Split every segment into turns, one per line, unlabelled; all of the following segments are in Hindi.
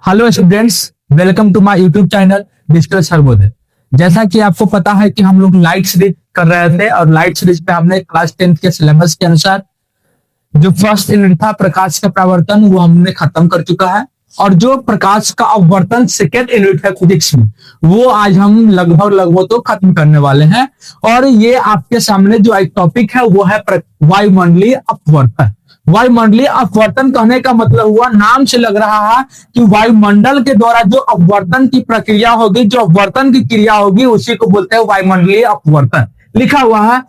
Hello students, welcome to my YouTube channel digital Sarvodaya. जैसा कि आपको पता है कि हम लोग लाइट सीरीज कर रहे थे और लाइट सीरीज पे हमने क्लास 10th के सिलेबस के अनुसार जो फर्स्ट यूनिट था प्रकाश का परावर्तन वो हमने खत्म कर चुका है। और जो प्रकाश का अपवर्तन सेकेंड यूनिट है फिजिक्स में वो आज हम लगभग तो खत्म करने वाले हैं। और ये आपके सामने जो एक टॉपिक है वो है वायुमंडलीय अपवर्तन। वायुमंडलीय अपवर्तन कहने का मतलब हुआ, नाम से लग रहा है कि वायुमंडल के द्वारा जो अपवर्तन की प्रक्रिया होगी, जो अपवर्तन की क्रिया होगी उसी को बोलते हैं वायुमंडलीय अपवर्तन। लिखा हुआ है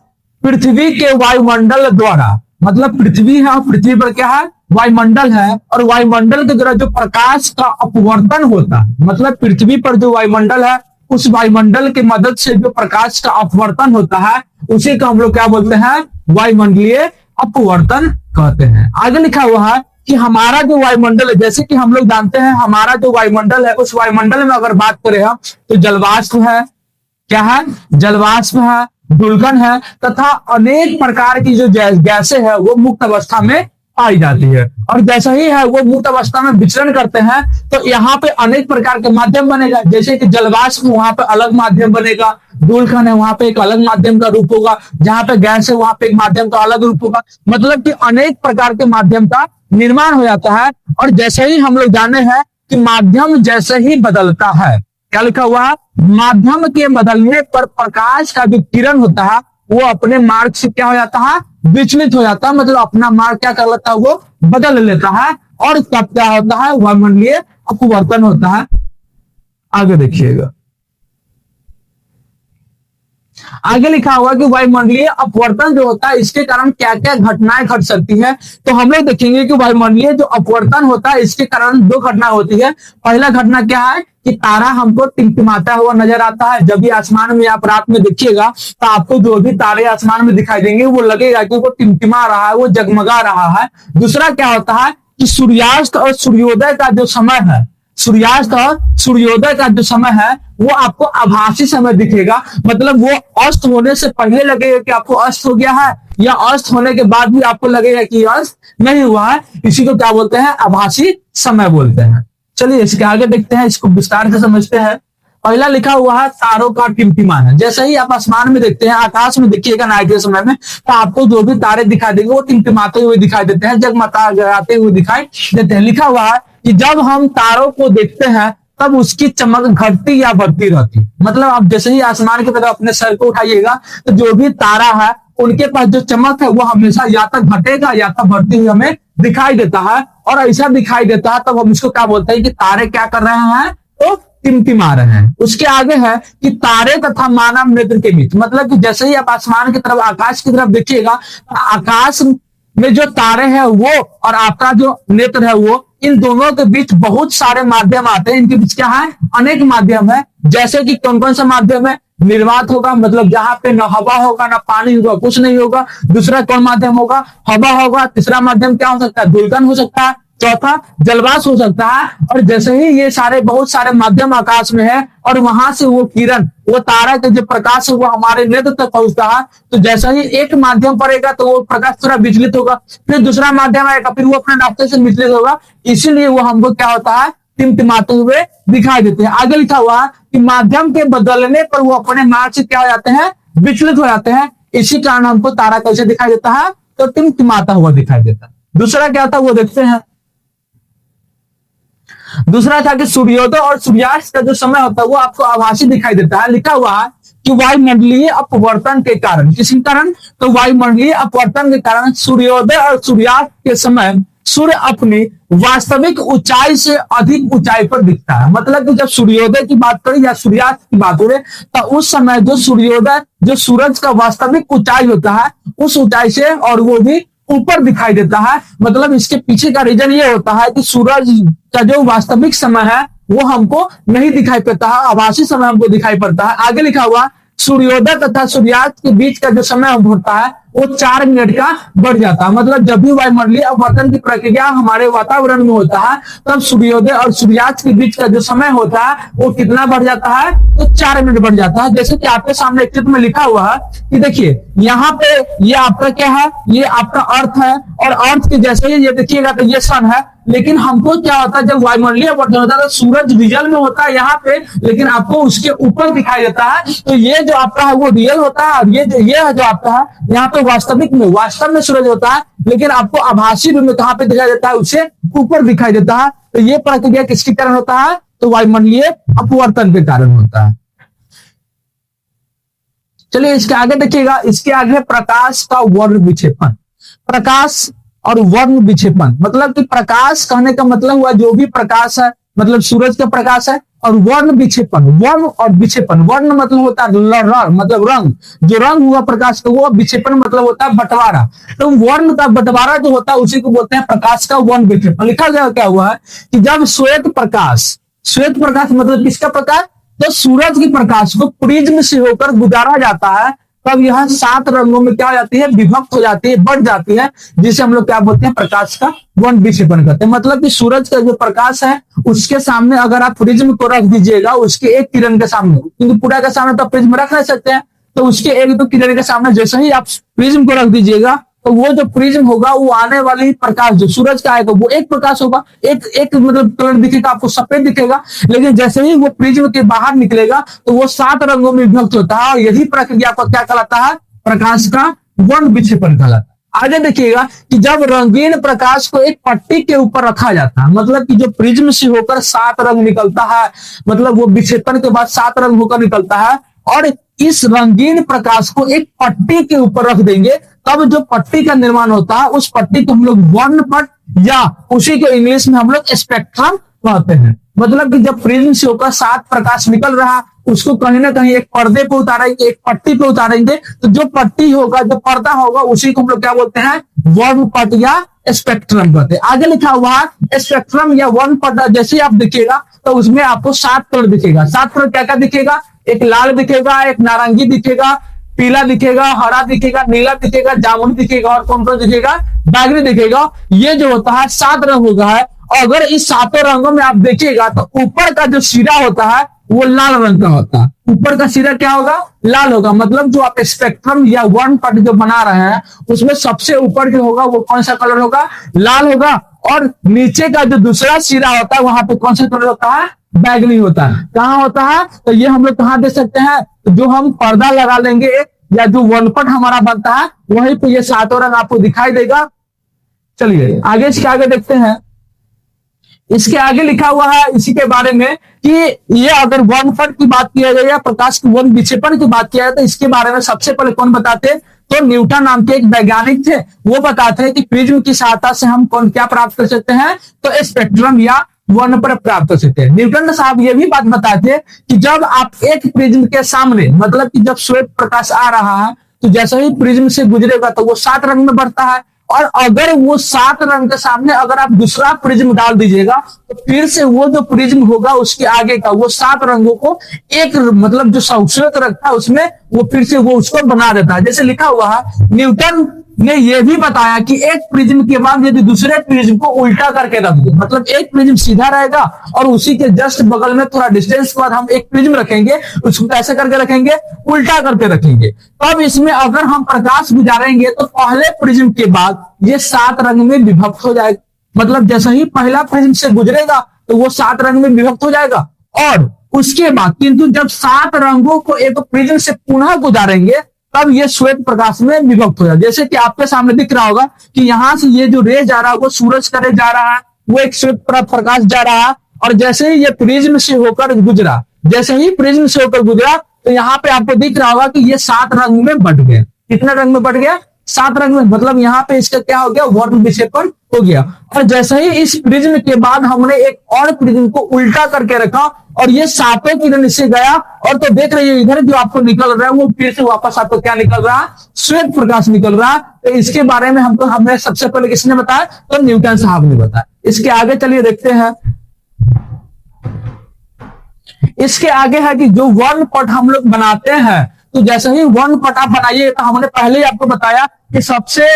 पृथ्वी के वायुमंडल द्वारा, मतलब पृथ्वी है और पृथ्वी पर क्या है, वायुमंडल है, और वायुमंडल के द्वारा जो प्रकाश का अपवर्तन होता है, मतलब पृथ्वी पर जो वायुमंडल है उस वायुमंडल की मदद से जो प्रकाश का अपवर्तन होता है उसी को हम लोग क्या बोलते हैं, वायुमंडलीय अपवर्तन कहते हैं। आगे लिखा हुआ है कि हमारा जो वायुमंडल है, जैसे कि हम लोग जानते हैं हमारा जो वायुमंडल है उस वायुमंडल में अगर बात करें हम तो जलवाष्प है, क्या है, जलवाष्प है, धूलकण है तथा अनेक प्रकार की जो गैसें है वो मुक्त अवस्था में पाई जाती है। और जैसा ही है वो मुक्त अवस्था में विचरण करते हैं तो यहाँ पे अनेक प्रकार के माध्यम बनेगा। जैसे कि जलवाष्प वहां पे अलग माध्यम बनेगा, धूलकण है वहां पे एक अलग माध्यम का रूप होगा, जहां पे गैस है वहां पे एक माध्यम का अलग रूप होगा, मतलब कि अनेक प्रकार के माध्यम का निर्माण हो जाता है। और जैसे ही हम लोग जाने हैं कि माध्यम जैसे ही बदलता है, क्या लिखा हुआ है, माध्यम के बदलने पर प्रकाश का जो किरण होता है वो अपने मार्ग से क्या हो जाता है, विचलित हो जाता है, मतलब अपना मार्ग क्या कर लेता है, वो बदल लेता है। और तब क्या होता है, वायुमंडलीय अपवर्तन होता है। आगे देखिएगा, आगे लिखा हुआ कि वायुमंडलीय अपवर्तन जो होता है इसके कारण क्या क्या घटनाएं घट सकती है। तो हम लोग देखेंगे कि वायुमंडलीय जो अपवर्तन होता है इसके कारण दो घटना होती है। पहला घटना क्या है कि तारा हमको टिमटिमाता हुआ नजर आता है। जब भी आसमान में आप रात में देखिएगा तो आपको जो भी तारे आसमान में दिखाई देंगे वो लगेगा कि वो टिमटिमा रहा है, वो जगमगा रहा है। दूसरा क्या होता है कि सूर्यास्त और सूर्योदय का जो समय है, सूर्यास्त और सूर्योदय का जो समय है वो आपको आभासी समय दिखेगा, मतलब वो अस्त होने से पहले लगेगा कि आपको अस्त हो गया है, या अस्त होने के बाद भी आपको लगेगा कि अस्त नहीं हुआ है। इसी को क्या बोलते हैं, आभासी समय बोलते हैं। चलिए इसके आगे देखते हैं, इसको विस्तार से समझते हैं। पहला लिखा हुआ है तारों का टिमटिमाना। जैसे ही आप आसमान में देखते हैं, आकाश में देखिएगा नाइट के समय में, तो आपको जो भी तारे दिखाई देंगे वो टिमटिमाते हुए दिखाई देते हैं, जगमगाते हुए दिखाई देते हैं। लिखा हुआ है कि जब हम तारों को देखते हैं तब उसकी चमक घटती या बढ़ती रहती है। मतलब आप जैसे ही आसमान की तरफ अपने सर को उठाइएगा तो जो भी तारा है उनके पास जो चमक है वो हमेशा या तो घटेगा या तो बढ़ती हुई हमें दिखाई देता है। और ऐसा दिखाई देता है तब हम इसको क्या बोलते हैं कि तारे क्या कर रहे हैं, तो टिमटिमा रहे हैं। उसके आगे है कि तारे तथा मानव नेत्र के बीच, मतलब कि जैसे ही आप आसमान की तरफ, आकाश की तरफ देखिएगा, आकाश में जो तारे हैं वो और आपका जो नेत्र है वो, इन दोनों के बीच बहुत सारे माध्यम आते हैं। इनके बीच क्या है, अनेक माध्यम है। जैसे कि कौन कौन सा माध्यम है, निर्वात होगा, मतलब जहां पे न हवा होगा ना पानी होगा, कुछ नहीं होगा। दूसरा कौन माध्यम होगा, हवा होगा। तीसरा माध्यम क्या हो सकता है, धूलकण हो सकता है। चौथा जलवाष्प हो सकता है। और जैसे ही ये सारे बहुत सारे माध्यम आकाश में है और वहां से वो किरण, वो तारा के जो प्रकाश है वो हमारे नेत्र तक पहुंचता है, तो जैसा ही एक माध्यम पड़ेगा तो वो प्रकाश थोड़ा विचलित होगा, फिर दूसरा माध्यम आएगा, फिर वो अपने रास्ते से विचलित होगा, इसीलिए वो हमको क्या होता है, टिमटिमाते हुए दिखाई देते हैं। आगे लिखा हुआ है कि माध्यम के बदलने पर वो अपने मार्ग से क्या हो जाते हैं, विचलित हो जाते हैं। इसी कारण हमको तारा कैसे दिखाई देता है, तो टिमटिमाता हुआ दिखाई देता है। दूसरा क्या था वो देखते हैं। दूसरा था कि सूर्योदय और सूर्यास्त का जो समय होता है वो आपको आभासी दिखाई देता है। लिखा हुआ है कि वायुमंडलीय अपवर्तन के कारण, किसी कारण, तो वायुमंडलीय अपवर्तन के कारण सूर्योदय और सूर्यास्त के समय सूर्य अपनी वास्तविक ऊंचाई से अधिक ऊंचाई पर दिखता है। मतलब कि जब सूर्योदय की बात करें या सूर्यास्त की बात करें तो उस समय जो सूर्योदय, जो सूरज का वास्तविक ऊंचाई होता है उस ऊंचाई से और वो भी ऊपर दिखाई देता है। मतलब इसके पीछे का रीजन ये होता है कि सूरज का जो वास्तविक समय है वो हमको नहीं दिखाई पड़ता है, आभासी समय हमको दिखाई पड़ता है। आगे लिखा हुआ सूर्योदय तथा सूर्यास्त के बीच का जो समय होता है वो 4 मिनट का बढ़ जाता है। मतलब जब भी वायुमंडलीय अपवर्तन की प्रक्रिया हमारे वातावरण में होता है तब सूर्योदय और सूर्यास्त के बीच का जो समय होता है वो कितना बढ़ जाता है, तो 4 मिनट बढ़ जाता है। जैसे कि आपके सामने चित्र में लिखा हुआ है कि देखिए यहाँ पे ये आपका क्या है, ये आपका अर्थ है, और अर्थ के जैसे ही ये देखिएगा तो ये सन है, लेकिन हमको क्या होता है जब वायुमंडलीय अपवर्तन होता है तो सूरज रियल में होता है यहाँ पे, लेकिन आपको उसके ऊपर दिखाई देता है। तो ये जो आपका है वो रियल होता है, और ये है जो आपका है यहाँ पे वास्तव में सूरज होता है, लेकिन आपको आभासी रूप में कहाँ पे दिखाई देता है, उसे ऊपर दिखाई देता है। तो ये प्रक्रिया किसके कारण होता है, तो वायुमंडलीय अपवर्तन के कारण होता है। चलिए इसके आगे देखिएगा, इसके आगे प्रकाश का वर्ण विक्षेपण। प्रकाश और वर्ण विक्षेपण मतलब कि प्रकाश कहने का मतलब हुआ जो भी प्रकाश है, मतलब सूरज का प्रकाश है, और वर्ण विक्षेपण, वर्ण और विक्षेपण, वर्ण मतलब होता है मतलब रंग, जो रंग हुआ प्रकाश का, वो विक्षेपण मतलब होता है बंटवारा। तो वर्ण का बंटवारा जो होता है उसी को बोलते हैं प्रकाश का वर्ण विक्षेपण। लिखा गया क्या हुआ है कि जब श्वेत प्रकाश मतलब किसका प्रकाश, तो सूरज के प्रकाश को प्रिज्म से होकर गुजारा जाता है, तब यह 7 रंगों में क्या हो जाती है, विभक्त हो जाती है, बढ़ जाती है, जिसे हम लोग क्या बोलते हैं, प्रकाश का वर्ण विक्षेपण करते हैं। मतलब कि सूरज का जो प्रकाश है उसके सामने अगर आप प्रिज्म को रख दीजिएगा, उसके एक किरण के सामने, क्योंकि पूरा के सामने तो प्रिज्म रख नहीं सकते हैं, तो उसके एक दो किरण के सामने जैसे ही आप प्रिज्म को रख दीजिएगा, तो वो जो प्रिज्म होगा वो आने वाली प्रकाश जो सूरज का आएगा वो एक प्रकाश होगा, एक मतलब कलर दिखेगा आपको, सफेद दिखेगा, लेकिन जैसे ही वो प्रिज्म के बाहर निकलेगा तो वो 7 रंगों में विभक्त होता है, और यही प्रक्रिया को क्या कहलाता है, प्रकाश का वर्ण विक्षेपण कहलाता है। आगे देखिएगा कि जब रंगीन प्रकाश को एक पट्टी के ऊपर रखा जाता है, मतलब कि जो प्रिज्म से होकर 7 रंग निकलता है, मतलब वो विक्षेपण के बाद 7 रंग होकर निकलता है, और इस रंगीन प्रकाश को एक पट्टी के ऊपर रख देंगे, तब जो पट्टी का निर्माण होता है उस पट्टी को हम लोग वर्णपट या उसी को इंग्लिश में हम लोग स्पेक्ट्रम कहते हैं। मतलब कि जब प्रिज्म से होकर 7 प्रकाश निकल रहा, उसको कहीं ना कहीं एक पर्दे पे उतारेंगे, एक पट्टी पे उतारेंगे, तो जो पट्टी होगा, जो पर्दा होगा, उसी को हम लोग क्या बोलते हैं, वर्णपट या स्पेक्ट्रम कहते हैं। आगे लिखा हुआ है स्पेक्ट्रम या वर्णपट, जैसे आप देखिएगा तो उसमें आपको 7 कलर दिखेगा। 7 कलर क्या क्या दिखेगा, एक लाल दिखेगा, एक नारंगी दिखेगा, पीला दिखेगा, हरा दिखेगा, नीला दिखेगा, जामुनी दिखेगा, और कौन कौन दिखेगा, बैगनी दिखेगा। ये जो होता है 7 रंग होगा है। अगर इस 7 रंगों में आप देखिएगा तो ऊपर का जो सिरा होता है वो लाल रंग का होता है, ऊपर का सिरा क्या होगा, लाल होगा। मतलब जो आप स्पेक्ट्रम या वर्णपट जो बना रहे हैं उसमें सबसे ऊपर जो होगा वो कौन सा कलर होगा, लाल होगा, और नीचे का जो दूसरा सिरा होता है वहां पे कौन सा कलर होता है, बैगनी होता है। कहाँ होता है, तो ये हम लोग कहाँ दे सकते हैं, जो हम पर्दा लगा लेंगे या जो वर्णपट हमारा बनता है वहीं पे ये 7 रंग आपको दिखाई देगा। चलिए आगे इसके आगे देखते हैं। इसके आगे लिखा हुआ है इसी के बारे में कि ये अगर वर्णपट की बात किया जाए या प्रकाश के वर्ण विक्षेपण की बात किया जाए तो इसके बारे में सबसे पहले कौन बताते, तो न्यूटन नाम के एक वैज्ञानिक थे। वो बताते हैं कि प्रिज्म की सहायता से हम कौन क्या प्राप्त कर सकते हैं, तो स्पेक्ट्रम या वर्णपट प्राप्त कर सकते हैं। न्यूटन साहब ये भी बात बताते हैं कि जब आप एक प्रिज्म के सामने, मतलब कि जब श्वेत प्रकाश आ रहा है तो जैसे ही प्रिज्म से गुजरेगा तो वो 7 रंग में बढ़ता है, और अगर वो 7 रंग के सामने अगर आप दूसरा प्रिज्म डाल दीजिएगा तो फिर से वो जो प्रिज्म होगा उसके आगे का वो 7 रंगों को एक मतलब जो संश्लेष रखता है उसमें वो फिर से वो उसको बना देता है। जैसे लिखा हुआ है न्यूटन ने यह भी बताया कि एक प्रिज्म के बाद यदि दूसरे प्रिज्म को उल्टा करके रख दो, मतलब एक प्रिज्म सीधा रहेगा और उसी के जस्ट बगल में थोड़ा डिस्टेंस के बाद हम एक प्रिज्म रखेंगे, उसको कैसे करके रखेंगे, उल्टा करके रखेंगे। तब इसमें अगर हम प्रकाश गुजारेंगे तो पहले प्रिज्म के बाद ये 7 रंग में विभक्त हो जाएगा। मतलब जैसे ही पहला प्रिज्म से गुजरेगा तो वो 7 रंग में विभक्त हो जाएगा, और उसके बाद किंतु जब 7 रंगों को एक प्रिज्म से पुनः गुजारेंगे तब ये श्वेत प्रकाश में विभक्त हो जाए। जैसे कि आपके सामने दिख रहा होगा कि यहाँ से ये जो रे जा रहा है वो सूरज का रे जा रहा है, वो एक श्वेत प्रकाश जा रहा है, और जैसे ही ये प्रिज्म से होकर गुजरा, जैसे ही प्रिज्म से होकर गुजरा तो यहाँ पे आपको दिख रहा होगा कि ये 7 रंग में बढ़ गया। कितने रंग में बढ़ गया, 7 रंग में। मतलब यहाँ पे इसका क्या हो गया, वर्ण विक्षेपण हो गया। और जैसे ही इस प्रिज्म के बाद हमने एक और प्रिज्म को उल्टा करके रखा और ये 7 किरण इससे गया, और तो देख रही है इधर जो आपको निकल रहा है वो फिर से वापस आपको क्या निकल रहा है, श्वेत प्रकाश निकल रहा है। तो इसके बारे में हमको हमने सबसे पहले किसने बताया, तो न्यूटन साहब ने बताया। इसके आगे चलिए देखते हैं। इसके आगे है कि जो वर्णपट हम लोग बनाते हैं, तो जैसे ही वर्णपट आप बनाइए तो हमने पहले ही आपको बताया कि सबसे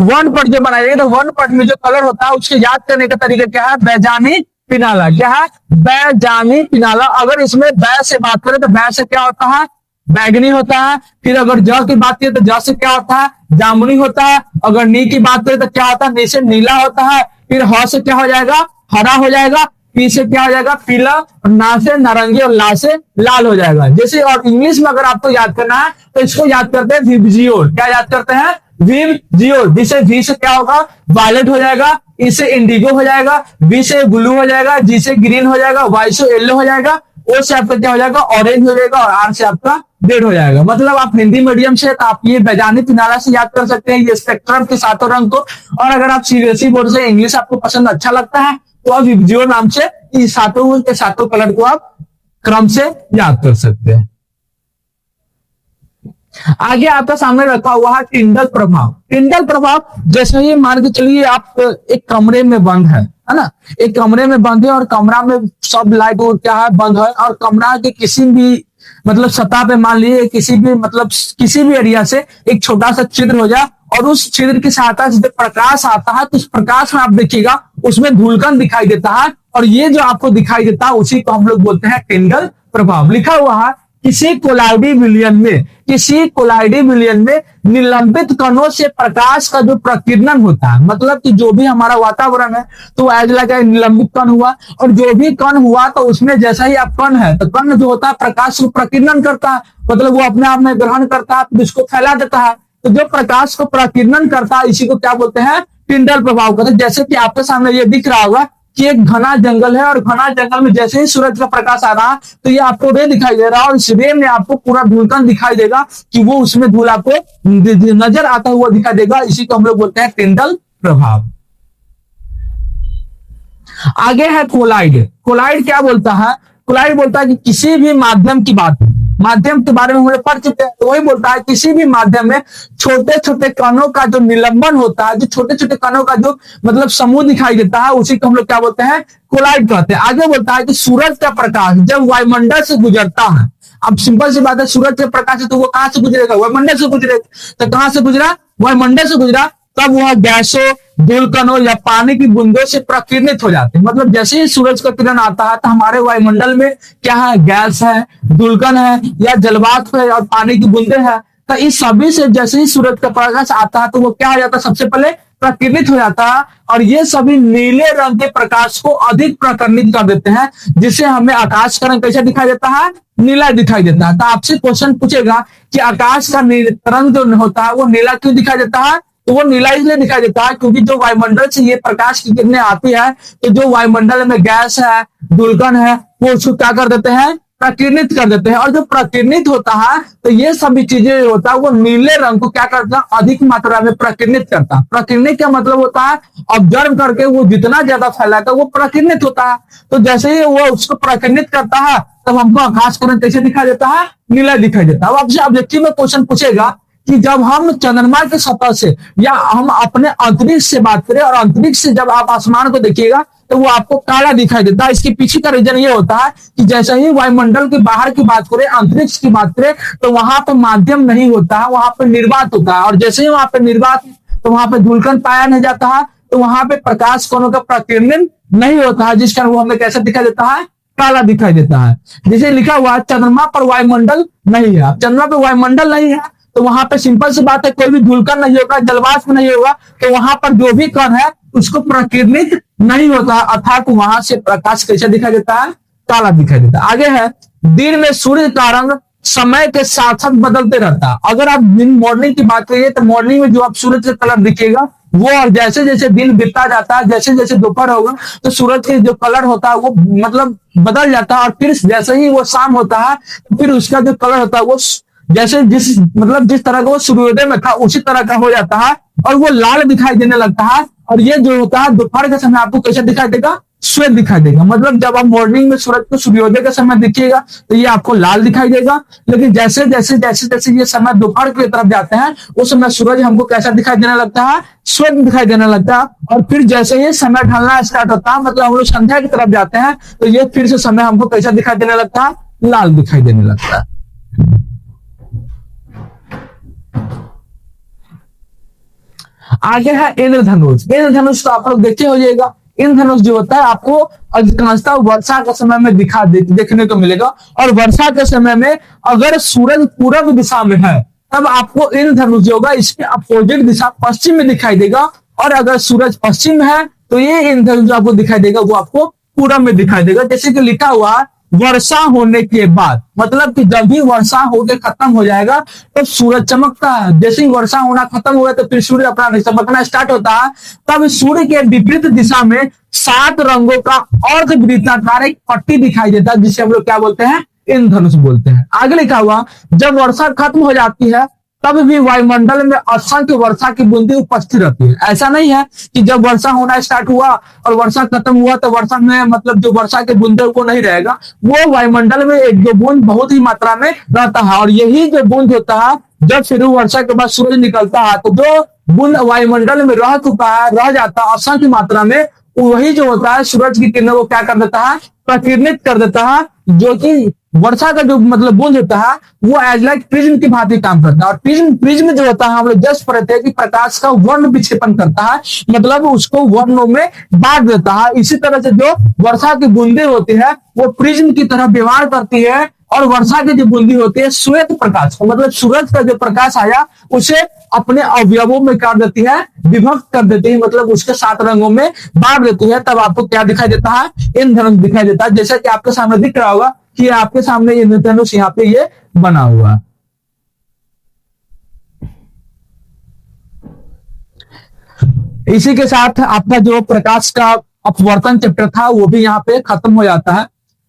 वर्णपट जो बनाइए तो वर्णपट में जो कलर होता है उसके याद करने का तरीका क्या है, बैजानी पिनाला। क्या है, बैजानी पिनाला। अगर इसमें बै से बात करें तो बै से क्या होता है, बैगनी होता है। फिर अगर ज की बात करें तो ज से क्या होता है, जामुनी होता है। अगर नी की बात करें तो क्या होता है, नी से नीला होता है। फिर ह से क्या हो जाएगा, हरा हो जाएगा। पी से क्या हो जाएगा, पीला। और ना से नारंगी और ला से लाल हो जाएगा। जैसे और इंग्लिश में अगर आपको याद करना है तो इसको याद करते हैं विबजियोर। क्या याद करते हैं, विबजियोर। जिसे वी से क्या होगा, वायलेट हो जाएगा। ई से इंडिगो हो जाएगा। बी से ब्लू हो जाएगा। जी से ग्रीन हो जाएगा। वाई से येलो हो जाएगा। ओ से आपका क्या हो जाएगा, ऑरेंज हो जाएगा। और आर से आपका रेड हो जाएगा। मतलब आप हिंदी मीडियम से तो आप ये वैज्ञानिक किनारा से याद कर सकते हैं ये स्पेक्ट्रम के सातों रंग को। और अगर आप सीबीएसई बोर्ड से इंग्लिश आपको पसंद अच्छा लगता है तो आप विबजियोर नाम से इस सातों के सातों कलर को आप क्रम से याद कर सकते हैं। आगे आपका सामने रखा हुआ है टिंडल प्रभाव। टिंडल प्रभाव जैसे ही मान के चलिए आप एक कमरे में बंद है ना, एक कमरे में बंद है और कमरा में सब लाइट और क्या है, बंद है। और कमरा के किसी भी मतलब सतह पे मान लीजिए किसी भी मतलब किसी भी एरिया से एक छोटा सा छिद्र हो जाए और उस छिद्र की सहायता से जब प्रकाश आता है तो उस प्रकाश में आप देखिएगा उसमें धूलकण दिखाई देता है। और ये जो आपको दिखाई देता है उसी को हम लोग बोलते हैं टिंडल प्रभाव। लिखा हुआ है किसी कोलाइडी विलयन में निलंबित कणों से प्रकाश का जो प्रकीर्णन होता है, मतलब कि जो भी हमारा वातावरण है तो एज लगा निलंबित कण हुआ। और जो भी कण हुआ तो उसमें जैसा ही आप कण है तो कण जो होता है प्रकाश को प्रकीर्णन करता है, मतलब वो अपने आप में ग्रहण करता है, जिसको फैला देता है। तो जो प्रकाश को प्रकीर्णन करता है इसी को क्या बोलते हैं, टिंडल प्रभाव कहते हैं। जैसे कि आपके सामने ये दिख रहा होगा कि एक घना जंगल है और घना जंगल में जैसे ही सूरज का प्रकाश आ रहा है तो ये आपको रे दिखाई दे रहा है और इस रे में आपको पूरा धूलकण दिखाई देगा कि वो उसमें धूल आपको नजर आता हुआ दिखाई देगा। इसी को हम लोग बोलते हैं टिंडल प्रभाव। आगे है कोलाइड। कोलाइड क्या बोलता है, कोलाइड बोलता है कि किसी भी माध्यम की बात, माध्यम के बारे में हम लोग पढ़ चुके हैं तो वही बोलता है किसी भी माध्यम में छोटे छोटे कणों का जो निलंबन होता है, जो छोटे छोटे कणों का जो मतलब समूह दिखाई देता है उसी को हम लोग क्या बोलते हैं, कोलाइड कहते हैं। आगे बोलता है कि सूरज का प्रकाश जब वायुमंडल से गुजरता है, अब सिंपल सी बात है सूरज के प्रकाश है तो वो कहां से गुजरेगा, वायुमंडल से गुजरेगा। तो कहां से गुजरा, वायुमंडल से गुजरा, तब वह गैसों, धूलकणों या पानी की बूंदों से प्रकीर्णित हो जाते हैं। मतलब जैसे ही सूरज का किरण आता है तो हमारे वायुमंडल में क्या है, गैस है, धूलकण है या जलवाष्प है और पानी की बूंदे हैं। तो इस सभी से जैसे ही सूरज का प्रकाश आता है तो वो क्या हो जाता है, सबसे पहले प्रकीर्णित हो जाता है। और ये सभी नीले रंग के प्रकाश को अधिक प्रकीर्णित कर देते हैं, जिससे हमें आकाश का रंग कैसा दिखाई देता है, नीला दिखाई देता है। तो आपसे क्वेश्चन पूछेगा कि आकाश का रंग जो होता है वो नीला क्यों दिखाई देता है, तो वो नीला इसलिए दिखाई देता है क्योंकि जो वायुमंडल से ये प्रकाश की किरणें आती है तो जो वायुमंडल में गैस है, धूलकण है, वो उसको क्या कर देते हैं, प्रकीर्णित कर देते हैं। और जो प्रकीर्णित होता है तो ये सभी चीजें होता है वो नीले रंग को क्या करता है, अधिक मात्रा में प्रकीर्णित करता है। प्रकीर्णित का मतलब होता है ऑब्जर्व करके वो जितना ज्यादा फैलाता है वो प्रकीर्णित होता है। तो जैसे ही वो उसको प्रकीर्णित करता है तब हमको आकाश का रंग कैसे दिखाई देता है, नीला दिखाई देता है। अब आपसे ऑब्जेक्टिव में क्वेश्चन पूछेगा कि जब हम चंद्रमा के सतह से या हम अपने अंतरिक्ष से बात करें और अंतरिक्ष से जब आप आसमान को देखिएगा तो वो आपको काला दिखाई देता है। इसके पीछे का रीजन ये होता है कि जैसे ही वायुमंडल के बाहर की बात करें, अंतरिक्ष की बात करें तो वहां पर माध्यम नहीं होता है, वहां पर निर्वात होता है। और जैसे ही वहां पर निर्वात तो वहां पर धूलकण पाया नहीं जाता है, तो वहां पे प्रकाश कणों का प्रकीर्णन नहीं होता है, जिस कारण वो हमें कैसा दिखाई देता है, काला दिखाई देता है। जैसे लिखा हुआ है चंद्रमा पर वायुमंडल नहीं है। चंद्रमा पर वायुमंडल नहीं है तो वहां पे सिंपल सी बात है कोई भी धूलकण नहीं होगा, जलवाष्प नहीं होगा, तो वहां पर जो भी कण है उसको प्रकीर्णित नहीं होता, अर्थात वहां से प्रकाश कैसे दिखाई देता है, काला दिखाई देता है। आगे है दिन में सूर्य का रंग समय के साथ साथ बदलते रहता है। अगर आप दिन मॉर्निंग की बात करिए तो मॉर्निंग में जो आप सूरज का कलर दिखेगा वो, और जैसे जैसे दिन बीतता जाता है, जैसे जैसे दोपहर होगा तो सूरज के जो कलर होता है वो मतलब बदल जाता है। और फिर जैसे ही वो शाम होता है तो फिर उसका जो कलर होता है वो जैसे जिस तरह का वो सूर्योदय में था उसी तरह का हो जाता है और वो लाल दिखाई देने लगता है। और ये जो होता है दोपहर के समय आपको कैसा दिखाई देगा, श्वेत दिखाई देगा। मतलब जब आप मॉर्निंग में सूरज को सूर्योदय के समय देखिएगा तो ये आपको लाल दिखाई देगा, लेकिन जैसे जैसे जैसे जैसे ये समय दोपहर की तरफ जाते हैं उस समय सूरज हमको कैसा दिखाई देने लगता है, श्वेत दिखाई देने लगता है। और फिर जैसे ये समय ढलना स्टार्ट होता है, मतलब हम लोग संध्या की तरफ जाते हैं तो ये फिर से समय हमको कैसा दिखाई देने लगता है, लाल दिखाई देने लगता है। आगे है इंद्रधनुष। इंद्रधनुष तो आप लोग देखे हो जाएगा, इंद्रधनुष जो होता है आपको अधिकांशतः वर्षा के समय में देखने को मिलेगा। और वर्षा के समय में अगर सूरज पूरब दिशा में है तब आपको इंद्रधनुष जो होगा इसके अपोजिट दिशा पश्चिम में दिखाई देगा। और अगर सूरज पश्चिम में है तो ये इंद्रधनुष आपको दिखाई देगा वो आपको पूरब में दिखाई देगा। जैसे कि लिखा हुआ वर्षा होने के बाद, मतलब कि जब भी वर्षा होकर खत्म हो जाएगा तो सूरज चमकता है। जैसे ही वर्षा होना खत्म हुआ तो फिर सूर्य अपना चमकना स्टार्ट होता है। तब सूर्य के विपरीत दिशा में 7 रंगों का अर्धवृत्ताकार एक पट्टी दिखाई देता है जिसे हम लोग क्या बोलते हैं, इंद्रधनुष बोलते हैं। आगे लिखा हुआ जब वर्षा खत्म हो जाती है तब भी वायुमंडल में असंख्य वर्षा की बूंदें उपस्थित रहती है। ऐसा नहीं है कि जब वर्षा होना स्टार्ट हुआ और वर्षा खत्म हुआ तो वर्षा में मतलब जो वर्षा के बूंदे को नहीं रहेगा, वो वायुमंडल में एक दो बूंद बहुत ही मात्रा में रहता है। और यही जो बूंद होता है जब शुरू वर्षा के बाद सूरज निकलता है तो जो बूंद वायुमंडल में रह चुका है, रह जाता है असंख्य मात्रा में, वही जो होता है सूरज की किरणों को क्या कर देता है, प्रकीर्णित कर देता है। जो कि वर्षा का जो मतलब बूंद होता है वो एज लाइक प्रिज्म की भांति काम करता है। और प्रिज्म जो होता है हम लोग जस्ट पढ़ते हैं कि प्रकाश का वर्ण विक्षेपण करता है, मतलब उसको वर्णों में बांट देता है। इसी तरह से जो वर्षा की बूंदें होती है वो प्रिज्म की तरह व्यवहार करती है। और वर्षा की जो बूंदी होती है श्वेत प्रकाश, मतलब सूरज का जो प्रकाश आया उसे अपने अवयवों में कर देती है, विभक्त कर देती है, मतलब उसके 7 रंगों में बांट देती है। तब आपको क्या दिखाई देता है, इंद्रधनुष दिखाई देता है। जैसा कि आपके सामने दिख रहा होगा कि आपके सामने ये इंद्रधनुष यहाँ पे ये बना हुआ है। इसी के साथ आपका जो प्रकाश का अपवर्तन चैप्टर था वो भी यहाँ पे खत्म हो जाता है।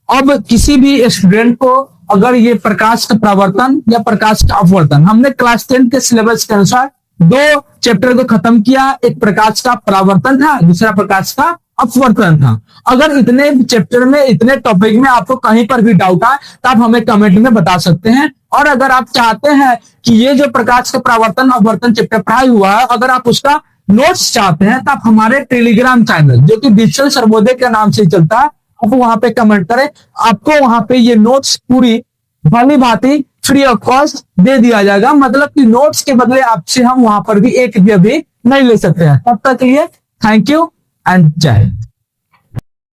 अब किसी भी स्टूडेंट को अगर ये प्रकाश का परावर्तन या प्रकाश का अपवर्तन, हमने क्लास 10 के सिलेबस के अनुसार 2 चैप्टर को खत्म किया। एक प्रकाश का परावर्तन था, दूसरा प्रकाश का अपवर्तन था। अगर इतने चैप्टर में, इतने टॉपिक में आपको कहीं पर भी डाउट आए तो आप हमें कमेंट में बता सकते हैं। और अगर आप चाहते हैं कि ये जो प्रकाश का परावर्तन अपवर्तन चैप्टर पढ़ाई हुआ है अगर आप उसका नोट्स चाहते हैं तो आप हमारे टेलीग्राम चैनल जो कि डिजिटल सर्वोदय के नाम से चलता है, आप वहां पे कमेंट करें, आपको वहां पे ये नोट्स पूरी भली भांति फ्री ऑफ कॉस्ट दे दिया जाएगा। मतलब कि नोट्स के बदले आपसे हम वहां पर भी 1 रुपया भी नहीं ले सकते हैं। तब तक के लिए थैंक यू एंड जय हिंद।